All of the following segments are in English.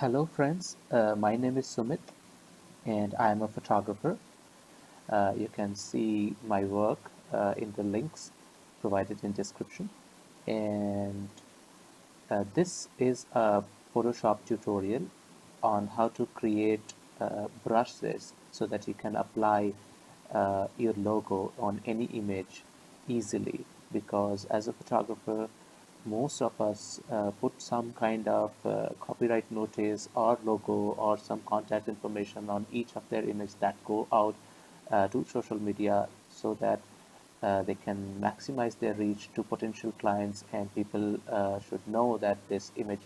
Hello friends, my name is Sumit and I am a photographer. You can see my work in the links provided in description. And this is a Photoshop tutorial on how to create brushes so that you can apply your logo on any image easily, because as a photographer most of us put some kind of copyright notice or logo or some contact information on each of their images that go out to social media so that they can maximize their reach to potential clients, and people should know that this image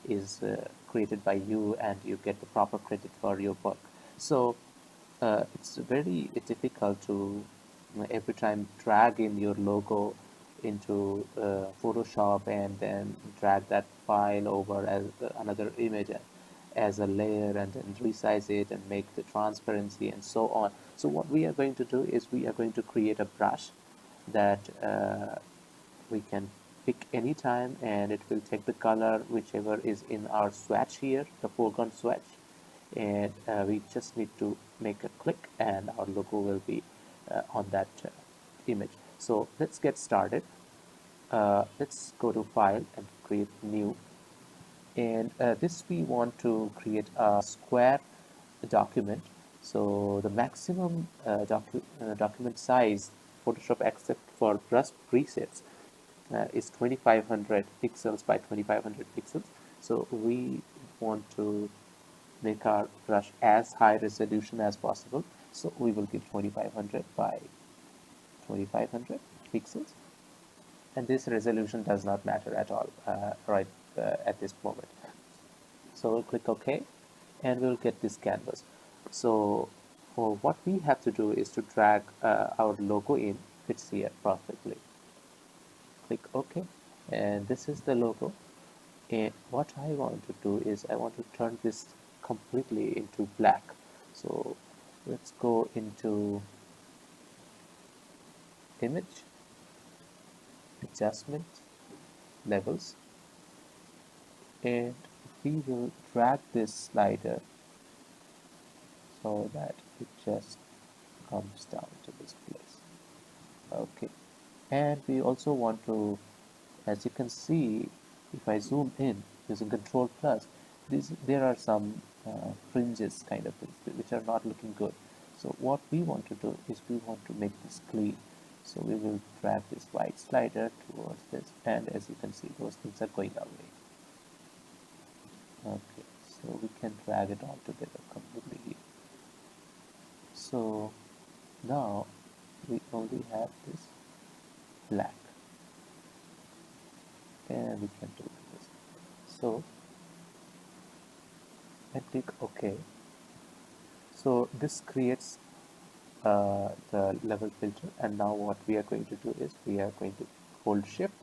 is created by you and you get the proper credit for your work. So it's very difficult to every time drag in your logo into Photoshop and then drag that file over as another image as a layer and then resize it and make the transparency and so on. So what we are going to do is we are going to create a brush that we can pick any time, and it will take the color whichever is in our swatch here, the foreground swatch, and we just need to make a click and our logo will be on that image. So let's get started. Let's go to file and create new, and this we want to create a square document. So the maximum document size Photoshop accepts for brush presets is 2500 pixels by 2500 pixels. So we want to make our brush as high resolution as possible. So we will give 2500 by 2500 pixels, and this resolution does not matter at all right at this moment. So we'll click OK and we'll get this canvas. So what we have to do is to drag our logo in. It's here perfectly. Click OK, and this is the logo. And what I want to do is I want to turn this completely into black. So let's go into image, adjustment, levels, and we will drag this slider so that it just comes down to this place. Okay, and we also want to, as you can see, if I zoom in using Control Plus, there are some fringes kind of things which are not looking good. So what we want to do is we want to make this clean. So we will drag this white slider towards this, and as you can see, those things are going away. Okay, so we can drag it all together completely here. So now we only have this black, and we can do this. So I click OK. So this creates the level filter, and now what we are going to do is we are going to hold shift,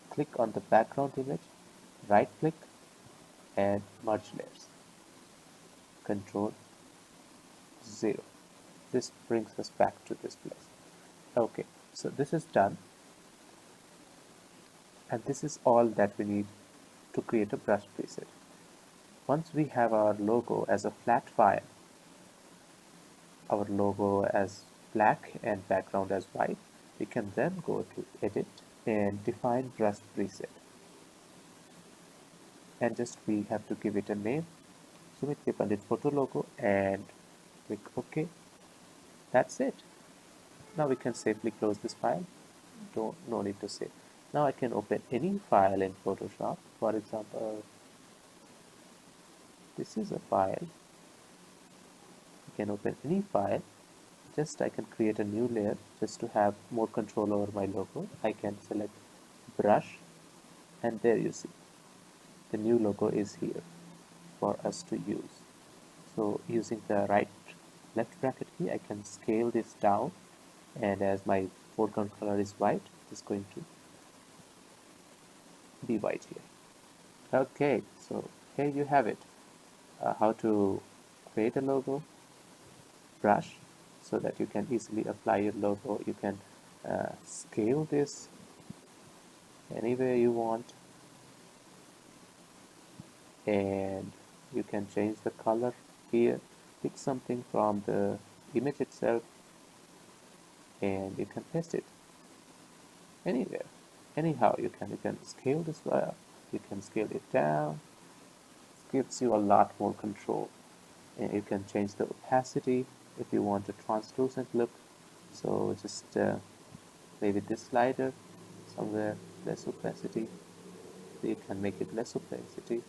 click on the background image, right click and merge layers, control 0. This brings us back to this place. Okay, so this is done, and this is all that we need to create a brush preset. Once we have our logo as a flat file, our logo as black and background as white, we can then go to edit and define brush preset, and just we have to give it a name, Sumit Pandit photo logo, and click OK. That's it. Now we can safely close this file. No need to save. Now I can open any file in Photoshop. For example, this is a file. I can open any file. Just I can create a new layer just to have more control over my logo. I can select brush, and there you see the new logo is here for us to use. So using the right left bracket key, I can scale this down, and as my foreground color is white, it's going to be white here. Okay, so here you have it. How to create a logo, brush, so that you can easily apply your logo. You can scale this anywhere you want, and You can change the color here, pick something from the image itself, and you can paste it anywhere. Anyhow, you can scale this up, you can scale it down. It gives you a lot more control. And you can change the opacity if you want a translucent look. So just play with this slider somewhere, less opacity. You can make it less opacity.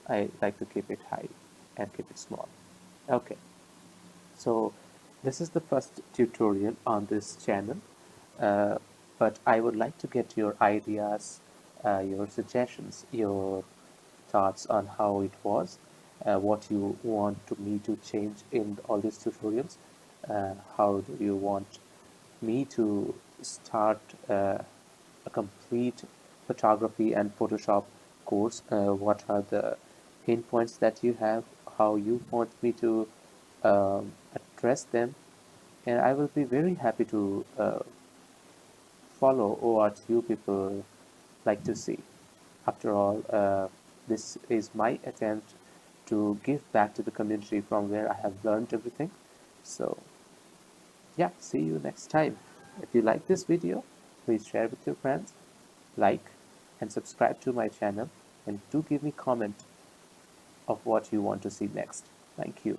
I like to keep it high and keep it small. Okay, so this is the first tutorial on this channel, uh, but I would like to get your ideas, your suggestions, your thoughts on how it was, what you want me to change in all these tutorials, how do you want me to start a complete photography and Photoshop course. What are the pain points that you have, how you want me to address them, and I will be very happy to follow what you people like to see. After all, this is my attempt to give back to the community from where I have learned everything. So yeah, see you next time. If you like this video, please share with your friends, like and subscribe to my channel, and do give me comment of what you want to see next. Thank you.